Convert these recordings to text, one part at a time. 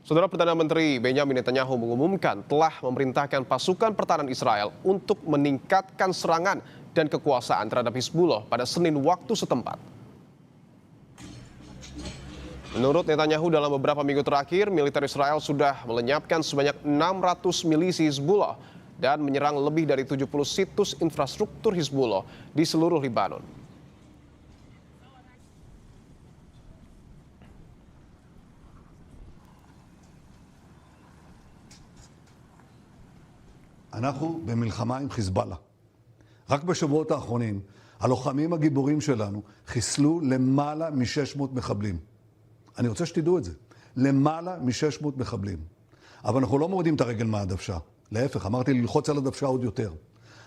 Saudara Perdana Menteri Benjamin Netanyahu mengumumkan telah memerintahkan pasukan pertahanan Israel untuk meningkatkan serangan dan kekuasaan terhadap Hizbullah pada Senin waktu setempat. Menurut Netanyahu, dalam beberapa minggu terakhir, militer Israel sudah melenyapkan sebanyak 600 milisi Hizbullah dan menyerang lebih dari 70 situs infrastruktur Hizbullah di seluruh Lebanon. אנחנו במלחמה עם חיזבאללה. רק בשבועות האחרונים, הלוחמים הגיבורים שלנו חיסלו למעלה מ-600 מחבלים. אני רוצה שתדעו את זה. למעלה מ-600 מחבלים. אבל אנחנו לא מורידים את הרגל מהדוושה. להפך, אמרתי ללחוץ על הדוושה עוד יותר.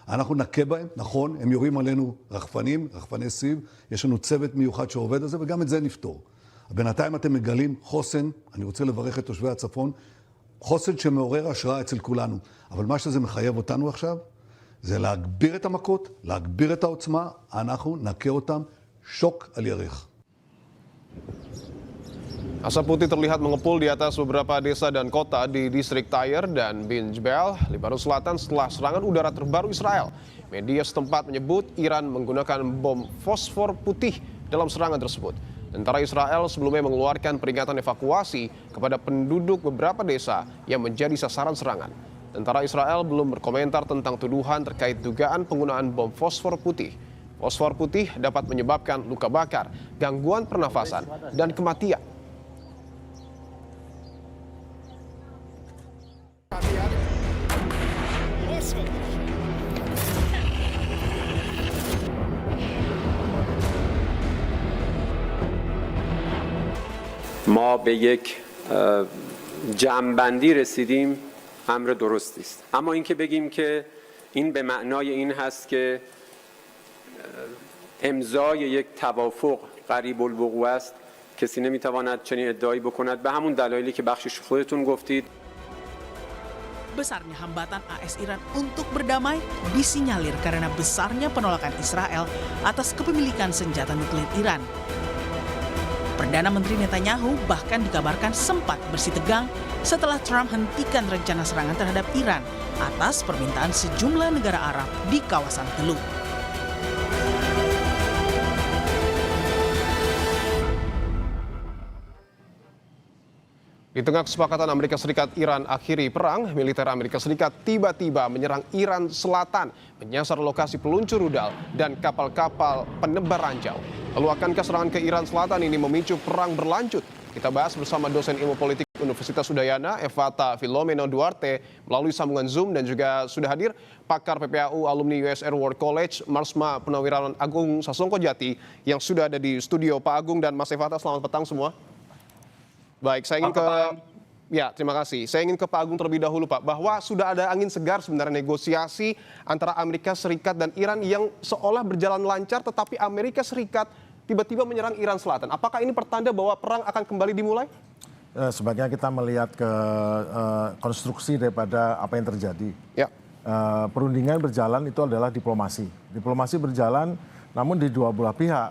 אנחנו נכה בהם, נכון, הם יורים עלינו רחפני סיב, יש לנו צוות מיוחד שעובד על זה, וגם את זה נפתור. בינתיים אתם מגלים חוסן, אני רוצה לברך את תושבי הצפון, חוסן שמעורר השראה אצל כולנו. אבל מה שזה מחייב אותנו עכשיו, זה להגביר את המכות, להגביר את העוצמה, אנחנו נכה אותם שוק על ירך. Asap putih terlihat mengepul di atas beberapa desa dan kota di distrik Tyre dan Bin Jbel, Lebanon Selatan setelah serangan udara terbaru Israel. Media setempat menyebut Iran menggunakan bom fosfor putih dalam serangan tersebut. Tentara Israel sebelumnya mengeluarkan peringatan evakuasi kepada penduduk beberapa desa yang menjadi sasaran serangan. Tentara Israel belum berkomentar tentang tuduhan terkait dugaan penggunaan bom fosfor putih. Fosfor putih dapat menyebabkan luka bakar, gangguan pernafasan, dan kematian. ما به یک جمع‌بندی رسیدیم امر درستی است، اما اینکه بگیم که این به معنای این هست که امضای یک توافق قریب الوقوع است، کسی نمیتواند چنین ادعایی بکند به همون دلایلی که بخشش خودتون گفتید. Besarnya hambatan AS Iran untuk berdamai disinyalir karena besarnya penolakan Israel atas kepemilikan senjata nuklir Iran. Perdana Menteri Netanyahu bahkan dikabarkan sempat bersitegang setelah Trump hentikan rencana serangan terhadap Iran atas permintaan sejumlah negara Arab di kawasan Teluk. Di tengah kesepakatan Amerika Serikat Iran akhiri perang, militer Amerika Serikat tiba-tiba menyerang Iran Selatan, menyasar lokasi peluncur rudal dan kapal-kapal penebar ranjau. Lalu akankah serangan ke Iran Selatan ini memicu perang berlanjut? Kita bahas bersama dosen ilmu politik Universitas Udayana, Evata Filomeno Duarte, melalui sambungan Zoom, dan juga sudah hadir pakar PPAU alumni USR World College, Marsma Purnawirawan Agung Sasongkojati, yang sudah ada di studio. Pak Agung dan Mas Evata, selamat petang semua. Baik, saya ingin terima kasih. Saya ingin ke Pak Agung terlebih dahulu, Pak, bahwa sudah ada angin segar sebenarnya negosiasi antara Amerika Serikat dan Iran yang seolah berjalan lancar, tetapi Amerika Serikat tiba-tiba menyerang Iran Selatan. Apakah ini pertanda bahwa perang akan kembali dimulai? Sebaiknya kita melihat ke konstruksi daripada apa yang terjadi. Ya. Perundingan berjalan itu adalah diplomasi. Diplomasi berjalan, namun di dua belah pihak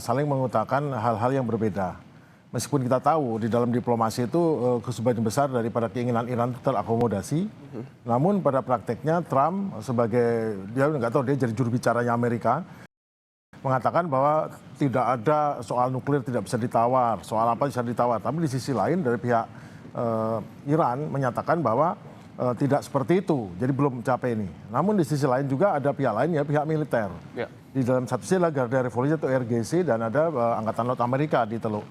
saling mengutarakan hal-hal yang berbeda. Meskipun kita tahu di dalam diplomasi itu sebagian besar daripada keinginan Iran terakomodasi, namun pada prakteknya Trump sebagai, dia nggak tahu, dia jadi juru bicaranya Amerika, mengatakan bahwa tidak ada soal nuklir tidak bisa ditawar, soal apa bisa ditawar. Tapi di sisi lain dari pihak Iran menyatakan bahwa tidak seperti itu, jadi belum mencapai ini. Namun di sisi lain juga ada pihak lain, ya pihak militer. Ya. Di dalam satu sisi adalah Garda Revolusi atau RGC, dan ada Angkatan Laut Amerika di Teluk.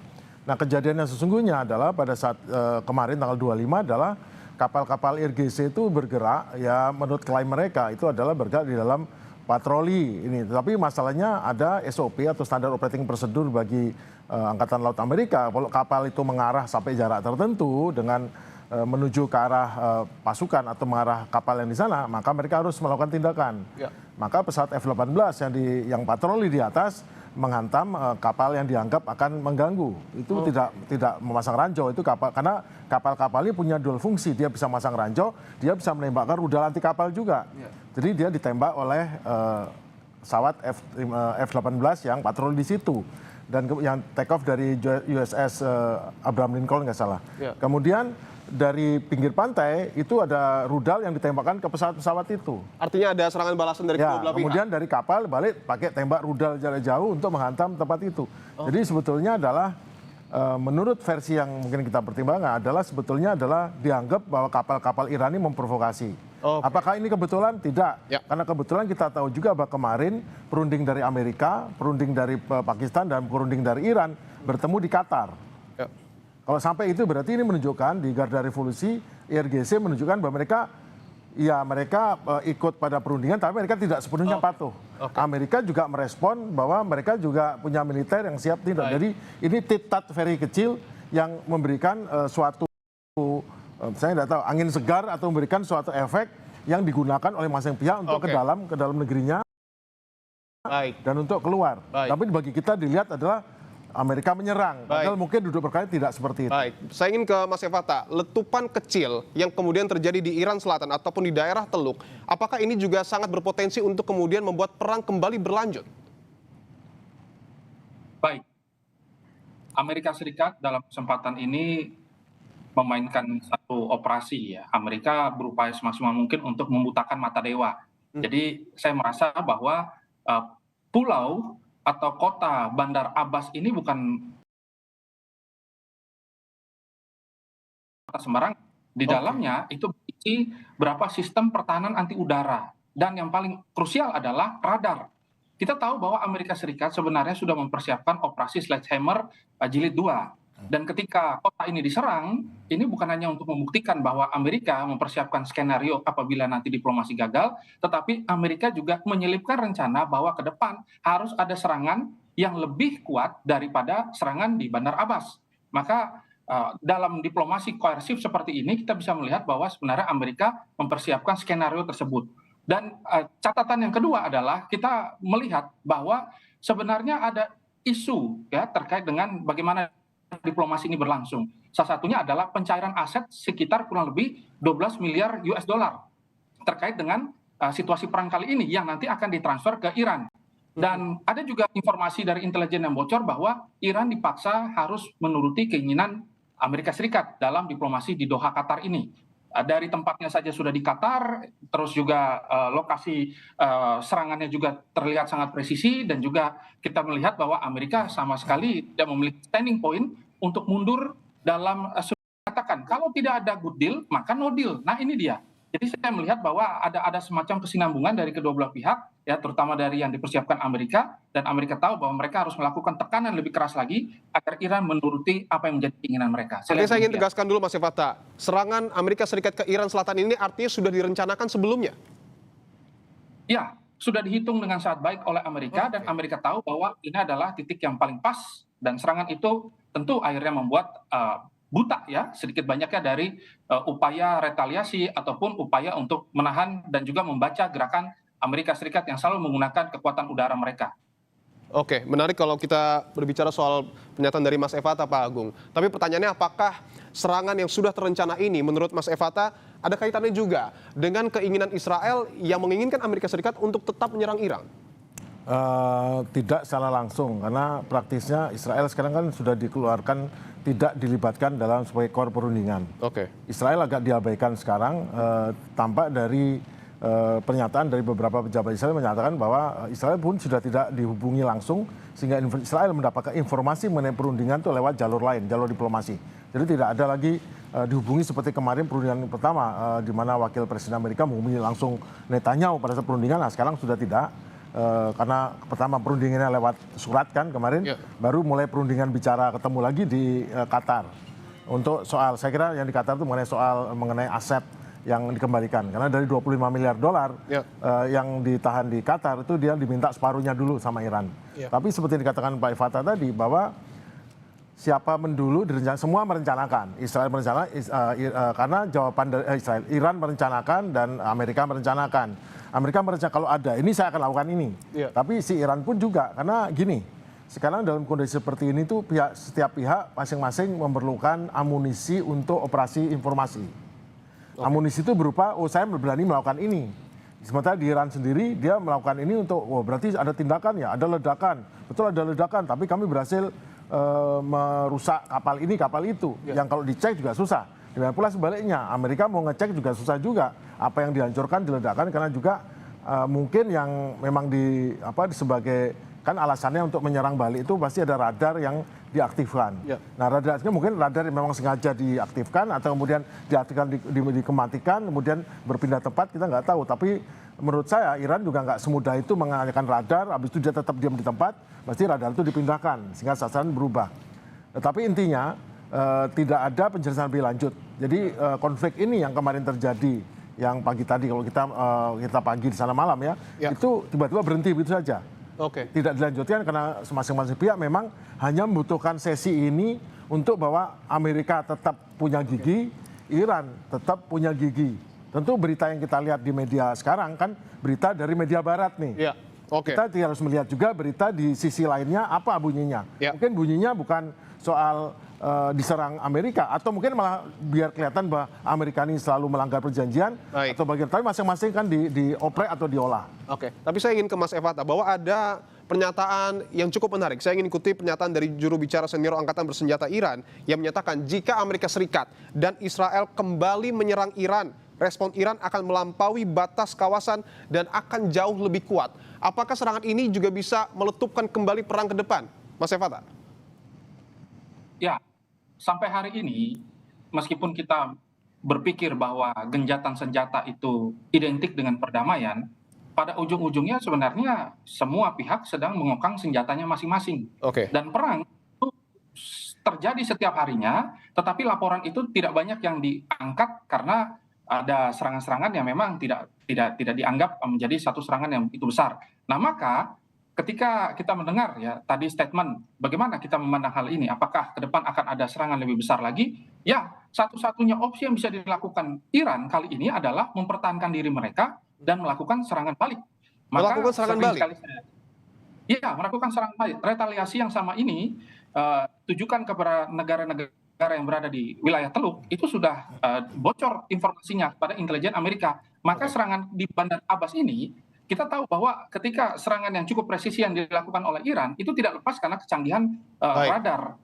Nah, kejadian yang sesungguhnya adalah pada saat kemarin tanggal 25 adalah kapal-kapal RGC itu bergerak, ya menurut klaim mereka itu adalah bergerak di dalam patroli ini. Tapi masalahnya ada SOP atau standar operating procedure bagi Angkatan Laut Amerika. Kalau kapal itu mengarah sampai jarak tertentu dengan menuju ke arah pasukan atau mengarah kapal yang di sana, maka mereka harus melakukan tindakan. Ya. Maka pesawat F-18 yang patroli di atas menghantam kapal yang dianggap akan mengganggu. Itu tidak memasang ranjau, itu kapal, karena kapal-kapal ini punya dual fungsi, dia bisa memasang ranjau, dia bisa menembakkan rudal anti kapal juga. Yeah. Jadi dia ditembak oleh pesawat F-18 yang patroli di situ. dan yang take off dari USS Abraham Lincoln nggak salah. Ya. Kemudian dari pinggir pantai itu ada rudal yang ditembakkan ke pesawat-pesawat itu. Artinya ada serangan balasan dari kedua belah pihak. Kemudian dari kapal balik pakai tembak rudal jarak jauh untuk menghantam tempat itu. Jadi sebetulnya adalah menurut versi yang mungkin kita pertimbangkan adalah sebetulnya adalah dianggap bahwa kapal-kapal Iran ini memprovokasi. Apakah ini kebetulan? Tidak. Ya. Karena kebetulan kita tahu juga bahwa kemarin perunding dari Amerika, perunding dari Pakistan, dan perunding dari Iran bertemu di Qatar. Ya. Kalau sampai itu berarti ini menunjukkan di Garda Revolusi, IRGC menunjukkan bahwa mereka ikut pada perundingan, tapi mereka tidak sepenuhnya patuh. Amerika juga merespon bahwa mereka juga punya militer yang siap tindak. Jadi ini tit-tat very kecil yang memberikan suatu, saya tidak tahu, angin segar atau memberikan suatu efek yang digunakan oleh masing-masing pihak untuk ke dalam negerinya dan untuk keluar. Tapi bagi kita dilihat adalah Amerika menyerang, padahal mungkin duduk perkara tidak seperti itu. Baik, saya ingin ke Mas Evata, letupan kecil yang kemudian terjadi di Iran Selatan ataupun di daerah Teluk, apakah ini juga sangat berpotensi untuk kemudian membuat perang kembali berlanjut? Baik, Amerika Serikat dalam kesempatan ini memainkan satu operasi ya. Amerika berupaya semaksimal mungkin untuk membutakan mata dewa. Jadi saya merasa bahwa pulau atau kota Bandar Abbas ini bukan kota sembarang. Di dalamnya itu berisi berapa sistem pertahanan anti udara. Dan yang paling krusial adalah radar. Kita tahu bahwa Amerika Serikat sebenarnya sudah mempersiapkan operasi Sledgehammer Jilid 2. Dan ketika kota ini diserang, ini bukan hanya untuk membuktikan bahwa Amerika mempersiapkan skenario apabila nanti diplomasi gagal, tetapi Amerika juga menyelipkan rencana bahwa ke depan harus ada serangan yang lebih kuat daripada serangan di Bandar Abbas. Maka dalam diplomasi koersif seperti ini, kita bisa melihat bahwa sebenarnya Amerika mempersiapkan skenario tersebut. Dan catatan yang kedua adalah kita melihat bahwa sebenarnya ada isu ya terkait dengan bagaimana diplomasi ini berlangsung. Salah satunya adalah pencairan aset sekitar kurang lebih 12 miliar US dollar terkait dengan situasi perang kali ini yang nanti akan ditransfer ke Iran. Dan ada juga informasi dari intelijen yang bocor bahwa Iran dipaksa harus menuruti keinginan Amerika Serikat dalam diplomasi di Doha, Qatar ini. Dari tempatnya saja sudah di Qatar, terus juga lokasi serangannya juga terlihat sangat presisi, dan juga kita melihat bahwa Amerika sama sekali tidak memiliki standing point untuk mundur dalam katakan kalau tidak ada good deal maka no deal. Nah ini dia. Jadi saya melihat bahwa ada semacam kesinambungan dari kedua belah pihak, ya terutama dari yang dipersiapkan Amerika, dan Amerika tahu bahwa mereka harus melakukan tekanan lebih keras lagi agar Iran menuruti apa yang menjadi keinginan mereka. Saya ingin tegaskan dulu Mas Evata, serangan Amerika Serikat ke Iran Selatan ini artinya sudah direncanakan sebelumnya? Ya, sudah dihitung dengan sangat baik oleh Amerika, dan Amerika tahu bahwa ini adalah titik yang paling pas, dan serangan itu tentu akhirnya membuat buta ya sedikit banyaknya dari upaya retaliasi ataupun upaya untuk menahan dan juga membaca gerakan Amerika Serikat yang selalu menggunakan kekuatan udara mereka. Oke, menarik kalau kita berbicara soal pernyataan dari Mas Evata, Pak Agung. Tapi pertanyaannya, apakah serangan yang sudah terencana ini menurut Mas Evata ada kaitannya juga dengan keinginan Israel yang menginginkan Amerika Serikat untuk tetap menyerang Iran? Tidak secara langsung, karena praktisnya Israel sekarang kan sudah dikeluarkan tidak dilibatkan dalam sebagai core perundingan. Israel agak diabaikan sekarang, tampak dari pernyataan dari beberapa pejabat Israel menyatakan bahwa Israel pun sudah tidak dihubungi langsung, sehingga Israel mendapatkan informasi mengenai perundingan itu lewat jalur lain, jalur diplomasi. Jadi tidak ada lagi dihubungi seperti kemarin perundingan pertama, di mana wakil presiden Amerika menghubungi langsung Netanyahu pada saat perundingan. Nah sekarang sudah tidak. Karena pertama perundingannya lewat surat kan kemarin, baru mulai perundingan bicara ketemu lagi di Qatar. Untuk soal, saya kira yang di Qatar itu mengenai aset yang dikembalikan. Karena dari 25 miliar dolar yang ditahan di Qatar itu dia diminta separuhnya dulu sama Iran. Tapi seperti yang dikatakan Pak Evata tadi, bahwa siapa mendulu semua merencanakan. Israel merencanakan, karena jawaban dari Israel, Iran merencanakan dan Amerika merencanakan. Amerika merencanakan kalau ada ini saya akan lakukan ini. Tapi si Iran pun juga, karena gini, sekarang dalam kondisi seperti ini tuh setiap pihak masing-masing memerlukan amunisi untuk operasi informasi. Amunisi itu berupa, saya berani melakukan ini. Sementara di Iran sendiri dia melakukan ini untuk, berarti ada tindakan ya, ada ledakan, betul ada ledakan, tapi kami berhasil merusak kapal ini, kapal itu. Yang kalau dicek juga susah. Dan pula sebaliknya, Amerika mau ngecek juga susah juga. Apa yang dihancurkan, diledakkan, karena juga mungkin yang memang sebagai kan alasannya untuk menyerang balik itu pasti ada radar yang diaktifkan. Nah, radarnya mungkin radar yang memang sengaja diaktifkan atau kemudian diaktifkan dikematikan, kemudian berpindah tempat, kita nggak tahu. Tapi menurut saya Iran juga nggak semudah itu menggunakan radar, habis itu dia tetap diam di tempat, pasti radar itu dipindahkan sehingga sasaran berubah. Tapi intinya tidak ada penjelasan lebih lanjut. Jadi konflik ini yang kemarin terjadi, yang pagi tadi kalau kita pagi di sana malam ya. Itu tiba-tiba berhenti begitu saja. Tidak dilanjutkan karena masing-masing pihak memang hanya membutuhkan sesi ini untuk bahwa Amerika tetap punya gigi, Iran tetap punya gigi. Tentu berita yang kita lihat di media sekarang kan berita dari media barat nih. Kita harus melihat juga berita di sisi lainnya apa bunyinya. Mungkin bunyinya bukan soal diserang Amerika atau mungkin malah biar kelihatan bahwa Amerika ini selalu melanggar perjanjian atau bagian, tapi masing-masing kan dioprek atau diolah. Tapi saya ingin ke Mas Evata bahwa ada pernyataan yang cukup menarik. Saya ingin ikuti pernyataan dari juru bicara senior Angkatan Bersenjata Iran yang menyatakan jika Amerika Serikat dan Israel kembali menyerang Iran, respon Iran akan melampaui batas kawasan dan akan jauh lebih kuat. Apakah serangan ini juga bisa meletupkan kembali perang ke depan, Mas Evata? Ya, sampai hari ini, meskipun kita berpikir bahwa genjatan senjata itu identik dengan perdamaian, pada ujung-ujungnya sebenarnya semua pihak sedang mengokang senjatanya masing-masing. Dan perang itu terjadi setiap harinya, tetapi laporan itu tidak banyak yang diangkat karena ada serangan-serangan yang memang tidak dianggap menjadi satu serangan yang itu besar. Nah, maka ketika kita mendengar ya tadi statement bagaimana kita memandang hal ini, apakah ke depan akan ada serangan lebih besar lagi? Ya, satu-satunya opsi yang bisa dilakukan Iran kali ini adalah mempertahankan diri mereka dan melakukan serangan balik. Melakukan serangan balik? Iya, melakukan serangan balik. Retaliasi yang sama ini tujukan kepada negara-negara yang berada di wilayah Teluk, itu sudah bocor informasinya pada intelijen Amerika. Maka serangan di Bandar Abbas ini, kita tahu bahwa ketika serangan yang cukup presisi yang dilakukan oleh Iran, itu tidak lepas karena kecanggihan radar.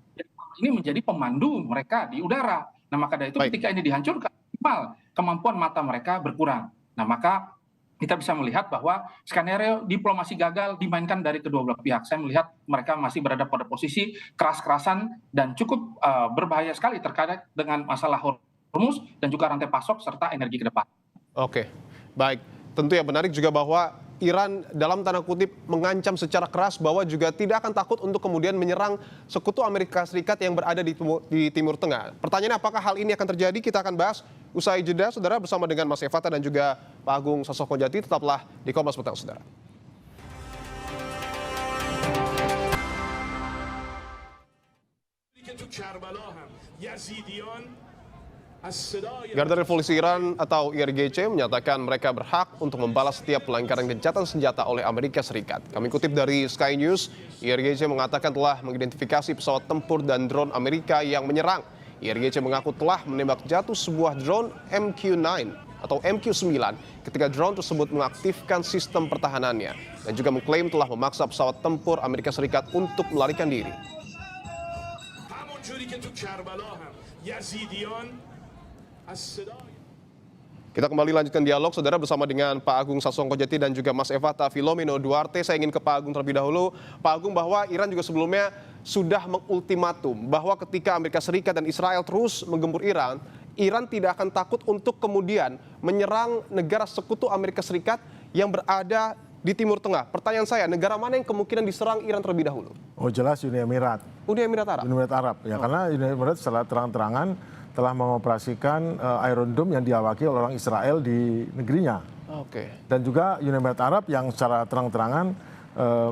Ini menjadi pemandu mereka di udara. Nah, maka dari itu ketika ini dihancurkan, minimal kemampuan mata mereka berkurang. Nah, maka kita bisa melihat bahwa skenario diplomasi gagal dimainkan dari kedua belah pihak. Saya melihat mereka masih berada pada posisi keras-kerasan dan cukup berbahaya sekali terkait dengan masalah Hormuz dan juga rantai pasok serta energi ke depan. Baik. Tentu yang menarik juga bahwa Iran dalam tanda kutip mengancam secara keras bahwa juga tidak akan takut untuk kemudian menyerang sekutu Amerika Serikat yang berada di Timur Tengah. Pertanyaannya apakah hal ini akan terjadi? Kita akan bahas usai jeda, saudara, bersama dengan Mas Evata dan juga Pak Agung Sasongkojati. Tetaplah di Kompas Petang, saudara. Garda Revolusi Iran atau IRGC menyatakan mereka berhak untuk membalas setiap pelanggaran gencatan senjata oleh Amerika Serikat. Kami kutip dari Sky News, IRGC mengatakan telah mengidentifikasi pesawat tempur dan drone Amerika yang menyerang. IRGC mengaku telah menembak jatuh sebuah drone MQ-9 atau MQ-9 ketika drone tersebut mengaktifkan sistem pertahanannya dan juga mengklaim telah memaksa pesawat tempur Amerika Serikat untuk melarikan diri. Kita kembali lanjutkan dialog, saudara, bersama dengan Pak Agung Sasongkojati dan juga Mas Evata Filomeno Duarte. Saya ingin ke Pak Agung terlebih dahulu. Pak Agung, bahwa Iran juga sebelumnya sudah mengultimatum bahwa ketika Amerika Serikat dan Israel terus menggempur Iran, Iran tidak akan takut untuk kemudian menyerang negara sekutu Amerika Serikat yang berada di Timur Tengah. Pertanyaan saya, negara mana yang kemungkinan diserang Iran terlebih dahulu? Oh, jelas Uni Emirat. Uni Emirat Arab? Uni Emirat Arab, ya, karena Uni Emirat secara terang-terangan telah mengoperasikan Iron Dome yang diawaki oleh orang Israel di negerinya. Dan juga Uni Emirat Arab yang secara terang-terangan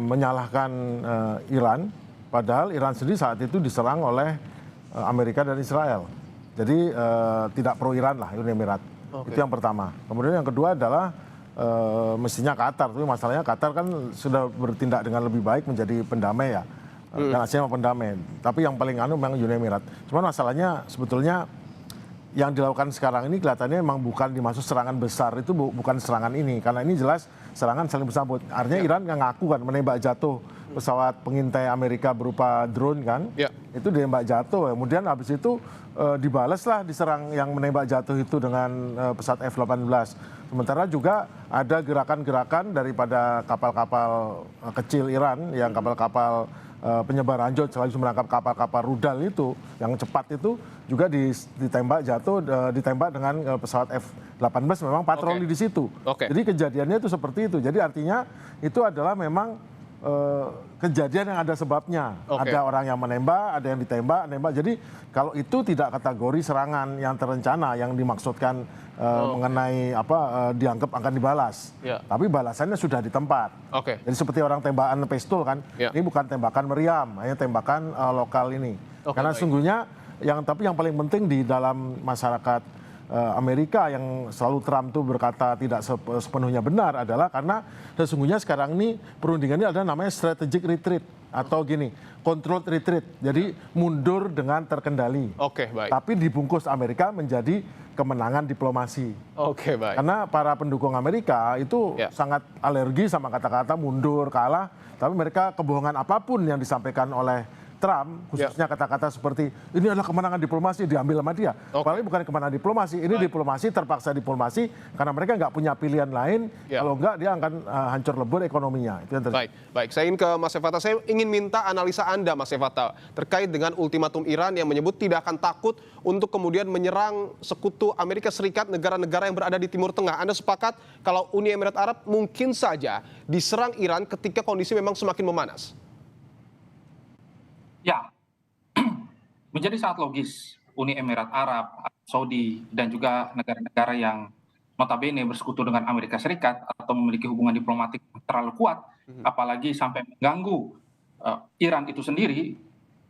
menyalahkan Iran, padahal Iran sendiri saat itu diserang oleh Amerika dan Israel. Jadi tidak pro-Iran lah Uni Emirat. Itu yang pertama. Kemudian yang kedua adalah mestinya Qatar. Tapi masalahnya Qatar kan sudah bertindak dengan lebih baik menjadi pendamai ya. Dan Asia pendamai. Tapi yang paling memang Uni Emirat. Cuman masalahnya sebetulnya yang dilakukan sekarang ini kelihatannya memang bukan dimaksud serangan besar, itu bukan serangan ini, karena ini jelas serangan saling bersambut. Artinya Iran nggak ngaku kan menembak jatuh pesawat pengintai Amerika berupa drone kan, itu ditembak jatuh. Kemudian habis itu dibalaslah diserang yang menembak jatuh itu dengan pesawat F-18. Sementara juga ada gerakan-gerakan daripada kapal-kapal kecil Iran, yang kapal-kapal penyebar ranjau selalu menangkap kapal-kapal rudal itu yang cepat itu juga ditembak jatuh, ditembak dengan pesawat F-18 memang patroli di situ. Jadi kejadiannya itu seperti itu. Jadi artinya itu adalah memang kejadian yang ada sebabnya. Ada orang yang menembak, ada yang ditembak, nembak. Jadi kalau itu tidak kategori serangan yang terencana yang dimaksudkan mengenai dianggap akan dibalas. Tapi balasannya sudah di tempat. Jadi seperti orang tembakan pistol kan. Ini bukan tembakan meriam, hanya tembakan lokal ini. Karena sesungguhnya tapi yang paling penting di dalam masyarakat Amerika yang selalu Trump tuh berkata tidak sepenuhnya benar adalah karena sesungguhnya sekarang ini perundingan ini ada namanya strategic retreat atau gini, controlled retreat. Jadi mundur dengan terkendali. Tapi dibungkus Amerika menjadi kemenangan diplomasi. Karena para pendukung Amerika itu sangat alergi sama kata-kata mundur, kalah, tapi mereka kebohongan apapun yang disampaikan oleh Trump, khususnya kata-kata seperti ini adalah kemenangan diplomasi diambil sama dia. Padahal bukan kemenangan diplomasi, ini diplomasi terpaksa diplomasi karena mereka nggak punya pilihan lain. Kalau nggak dia akan hancur lebur ekonominya. Itu yang Baik. Saya ingin ke Mas Evata. Saya ingin minta analisa Anda, Mas Evata, terkait dengan ultimatum Iran yang menyebut tidak akan takut untuk kemudian menyerang sekutu Amerika Serikat, negara-negara yang berada di Timur Tengah. Anda sepakat kalau Uni Emirat Arab mungkin saja diserang Iran ketika kondisi memang semakin memanas? Ya, menjadi sangat logis Uni Emirat Arab, Saudi, dan juga negara-negara yang notabene bersekutu dengan Amerika Serikat atau memiliki hubungan diplomatik terlalu kuat, apalagi sampai mengganggu Iran itu sendiri,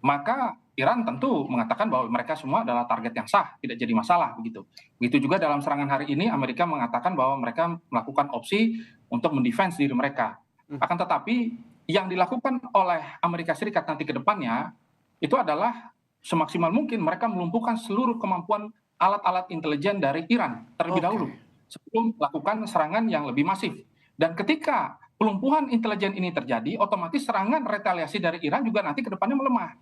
maka Iran tentu mengatakan bahwa mereka semua adalah target yang sah, tidak jadi masalah begitu. Begitu juga dalam serangan hari ini Amerika mengatakan bahwa mereka melakukan opsi untuk mendefense diri mereka. Akan tetapi yang dilakukan oleh Amerika Serikat nanti ke depannya itu adalah semaksimal mungkin mereka melumpuhkan seluruh kemampuan alat-alat intelijen dari Iran terlebih dahulu sebelum melakukan serangan yang lebih masif. Dan ketika pelumpuhan intelijen ini terjadi, otomatis serangan retaliasi dari Iran juga nanti ke depannya melemah.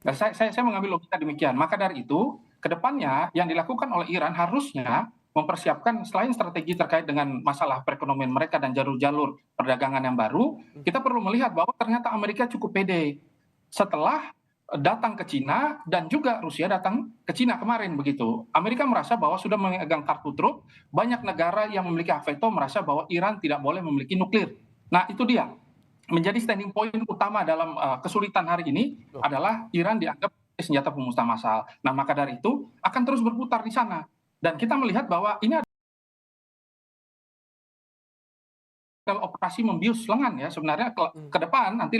Dan saya mengambil logika demikian. Maka dari itu, ke depannya yang dilakukan oleh Iran harusnya mempersiapkan selain strategi terkait dengan masalah perekonomian mereka dan jalur-jalur perdagangan yang baru, kita perlu melihat bahwa ternyata Amerika cukup pede setelah datang ke Cina dan juga Rusia datang ke Cina kemarin begitu. Amerika merasa bahwa sudah memegang kartu truf, banyak negara yang memiliki hak veto merasa bahwa Iran tidak boleh memiliki nuklir. Nah itu dia, menjadi standing point utama dalam kesulitan hari ini adalah Iran dianggap senjata pemusnah massal. Nah maka dari itu akan terus berputar di sana. Dan kita melihat bahwa ini adalah operasi membius lengan ya sebenarnya ke depan nanti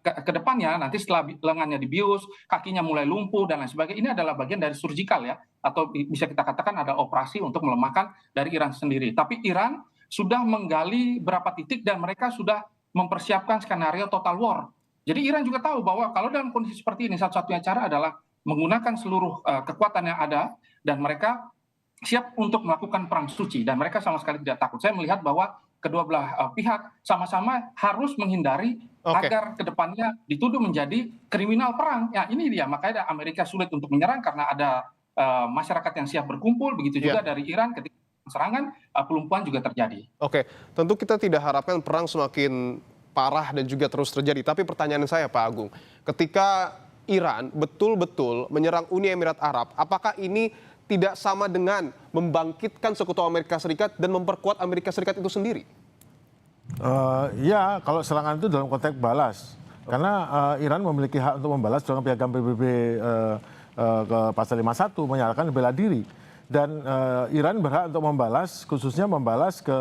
ke depannya nanti setelah lengannya dibius, kakinya mulai lumpuh dan lain sebagainya, ini adalah bagian dari surgical ya, atau bisa kita katakan ada operasi untuk melemahkan dari Iran sendiri. Tapi Iran sudah menggali berapa titik dan mereka sudah mempersiapkan skenario total war. Jadi Iran juga tahu bahwa kalau dalam kondisi seperti ini satu-satunya cara adalah menggunakan seluruh kekuatan yang ada dan mereka siap untuk melakukan perang suci dan mereka sama sekali tidak takut. Saya melihat bahwa kedua belah pihak sama-sama harus menghindari agar kedepannya dituduh menjadi kriminal perang. Ya ini dia, makanya Amerika sulit untuk menyerang karena ada masyarakat yang siap berkumpul, begitu juga dari Iran ketika serangan pelumpuhan juga terjadi. Tentu kita tidak harapkan perang semakin parah dan juga terus terjadi. Tapi pertanyaan saya Pak Agung, ketika Iran betul-betul menyerang Uni Emirat Arab, apakah ini tidak sama dengan membangkitkan sekutu Amerika Serikat dan memperkuat Amerika Serikat itu sendiri? Ya, kalau serangan itu dalam konteks balas. Karena Iran memiliki hak untuk membalas dengan piagam PBB ke pasal 51 menyatakan bela diri. Dan Iran berhak untuk membalas, khususnya membalas ke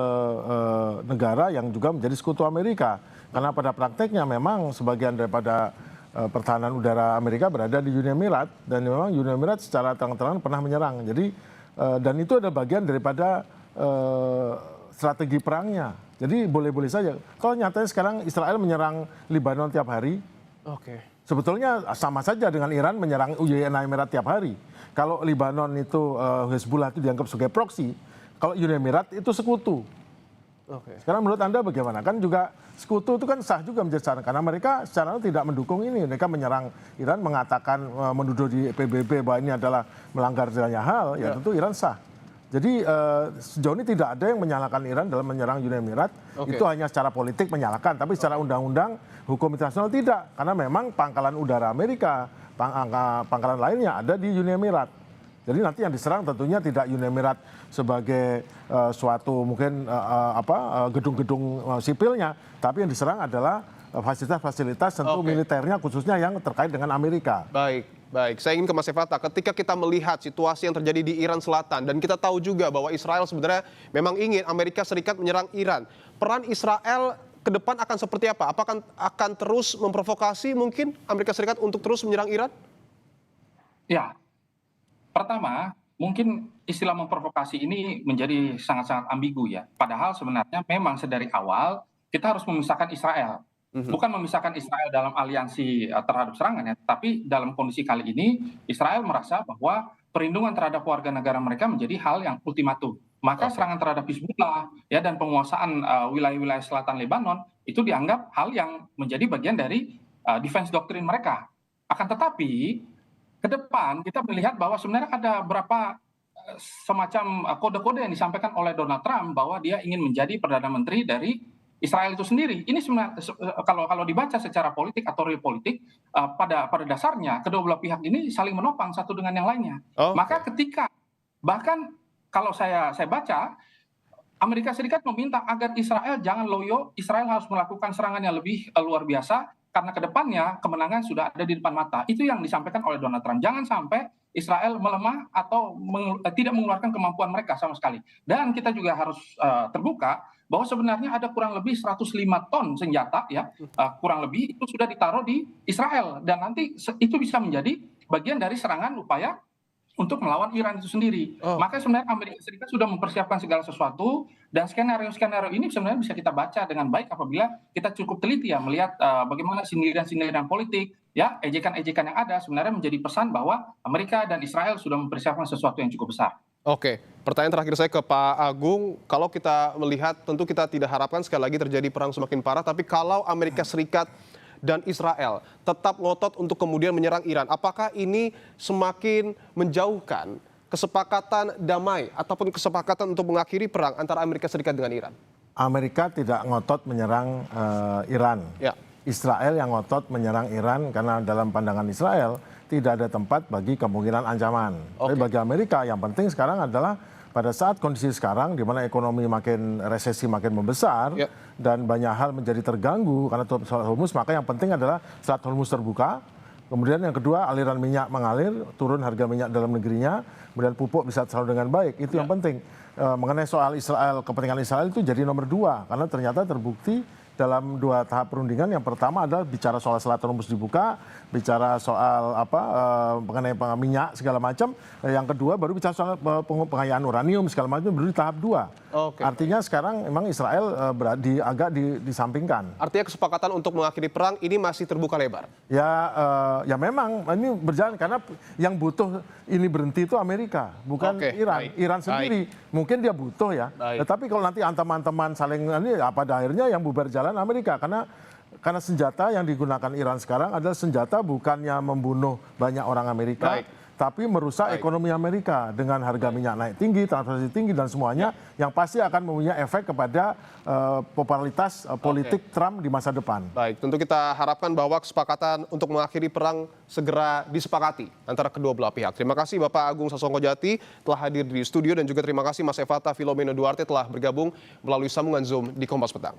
negara yang juga menjadi sekutu Amerika. Karena pada prakteknya memang sebagian daripada pertahanan udara Amerika berada di Uni Emirat, dan memang Uni Emirat secara terang-terangan pernah menyerang. Jadi dan itu adalah bagian daripada strategi perangnya. Jadi boleh-boleh saja. Kalau nyatanya sekarang Israel menyerang Lebanon tiap hari, sebetulnya sama saja dengan Iran menyerang Uni Emirat tiap hari. kalau Lebanon itu Hezbollah itu dianggap sebagai proksi, kalau Uni Emirat itu sekutu. Sekarang menurut Anda bagaimana? Kan juga sekutu itu kan sah juga menjadi saran, karena mereka secara tidak mendukung ini. Mereka menyerang Iran, mengatakan menuduh di PBB bahwa ini adalah melanggar banyak hal, ya tentu Iran sah. Jadi sejauh ini tidak ada yang menyalahkan Iran dalam menyerang Uni Emirat. Itu hanya secara politik menyalahkan, tapi secara undang-undang hukum internasional tidak. Karena memang pangkalan udara Amerika, pangkalan lainnya ada di Uni Emirat. Jadi nanti yang diserang tentunya tidak Uni Emirat sebagai suatu mungkin gedung-gedung sipilnya, tapi yang diserang adalah fasilitas-fasilitas tentu militernya khususnya yang terkait dengan Amerika. Baik. Saya ingin ke Mas Evata, ketika kita melihat situasi yang terjadi di Iran Selatan dan kita tahu juga bahwa Israel sebenarnya memang ingin Amerika Serikat menyerang Iran. Peran Israel ke depan akan seperti apa? Apakah akan terus memprovokasi mungkin Amerika Serikat untuk terus menyerang Iran? Ya. Pertama, mungkin istilah memprovokasi ini menjadi sangat-sangat ambigu ya. Padahal sebenarnya memang sedari awal kita harus memisahkan Israel. Bukan memisahkan Israel dalam aliansi terhadap serangan ya, tapi dalam kondisi kali ini Israel merasa bahwa perlindungan terhadap warga negara mereka menjadi hal yang ultimatum. Maka serangan terhadap Hizbullah ya dan penguasaan wilayah-wilayah selatan Lebanon itu dianggap hal yang menjadi bagian dari defense doktrin mereka. Akan tetapi ke depan kita melihat bahwa sebenarnya ada beberapa semacam kode-kode yang disampaikan oleh Donald Trump bahwa dia ingin menjadi Perdana Menteri dari Israel itu sendiri. Ini sebenarnya kalau dibaca secara politik atau real politik, pada dasarnya kedua belah pihak ini saling menopang satu dengan yang lainnya. Maka ketika bahkan kalau saya baca, Amerika Serikat meminta agar Israel jangan loyo, Israel harus melakukan serangan yang lebih luar biasa karena kedepannya kemenangan sudah ada di depan mata. Itu yang disampaikan oleh Donald Trump. Jangan sampai Israel melemah atau tidak mengeluarkan kemampuan mereka sama sekali. Dan kita juga harus terbuka bahwa sebenarnya ada kurang lebih 105 ton senjata ya, kurang lebih itu sudah ditaruh di Israel dan nanti itu bisa menjadi bagian dari serangan upaya untuk melawan Iran itu sendiri. Maka sebenarnya Amerika Serikat sudah mempersiapkan segala sesuatu dan skenario-skenario ini sebenarnya bisa kita baca dengan baik apabila kita cukup teliti ya melihat bagaimana sindiran-sindiran politik ya, ejekan-ejekan yang ada sebenarnya menjadi pesan bahwa Amerika dan Israel sudah mempersiapkan sesuatu yang cukup besar. Pertanyaan terakhir saya ke Pak Agung, kalau kita melihat tentu kita tidak harapkan sekali lagi terjadi perang semakin parah, tapi kalau Amerika Serikat dan Israel tetap ngotot untuk kemudian menyerang Iran, apakah ini semakin menjauhkan kesepakatan damai ataupun kesepakatan untuk mengakhiri perang antara Amerika Serikat dengan Iran? Amerika tidak ngotot menyerang Iran. Israel yang ngotot menyerang Iran karena dalam pandangan Israel tidak ada tempat bagi kemungkinan ancaman. Tapi bagi Amerika yang penting sekarang adalah pada saat kondisi sekarang di mana ekonomi resesi makin membesar dan banyak hal menjadi terganggu karena Selat Hormuz, maka yang penting adalah Selat Hormuz terbuka. Kemudian yang kedua, aliran minyak mengalir, turun harga minyak dalam negerinya, kemudian pupuk bisa tersalur dengan baik. Itu yang penting. Mengenai soal Israel, kepentingan Israel itu jadi nomor 2 karena ternyata terbukti dalam 2 tahap perundingan. Yang pertama adalah bicara soal Selat Hormuz dibuka, bicara soal mengenai minyak segala macam. Yang kedua baru bicara soal pengayaan uranium segala macam, baru di tahap 2. Artinya sekarang memang Israel agak disampingkan. Artinya kesepakatan untuk mengakhiri perang ini masih terbuka lebar? Ya memang ini berjalan karena yang butuh ini berhenti itu Amerika, bukan Iran. Iran sendiri mungkin dia butuh ya. Tetapi kalau nanti antaman-antaman saling ini pada akhirnya yang bubar jalan Amerika karena senjata yang digunakan Iran sekarang adalah senjata bukannya membunuh banyak orang Amerika, tapi merusak ekonomi Amerika dengan harga minyak naik tinggi, transportasi tinggi dan semuanya yang pasti akan mempunyai efek kepada popularitas politik Trump di masa depan. Tentu kita harapkan bahwa kesepakatan untuk mengakhiri perang segera disepakati antara kedua belah pihak. Terima kasih Bapak Agung Sasongkojati telah hadir di studio dan juga terima kasih Mas Evata Filomeno Duarte telah bergabung melalui sambungan Zoom di Kompas Petang.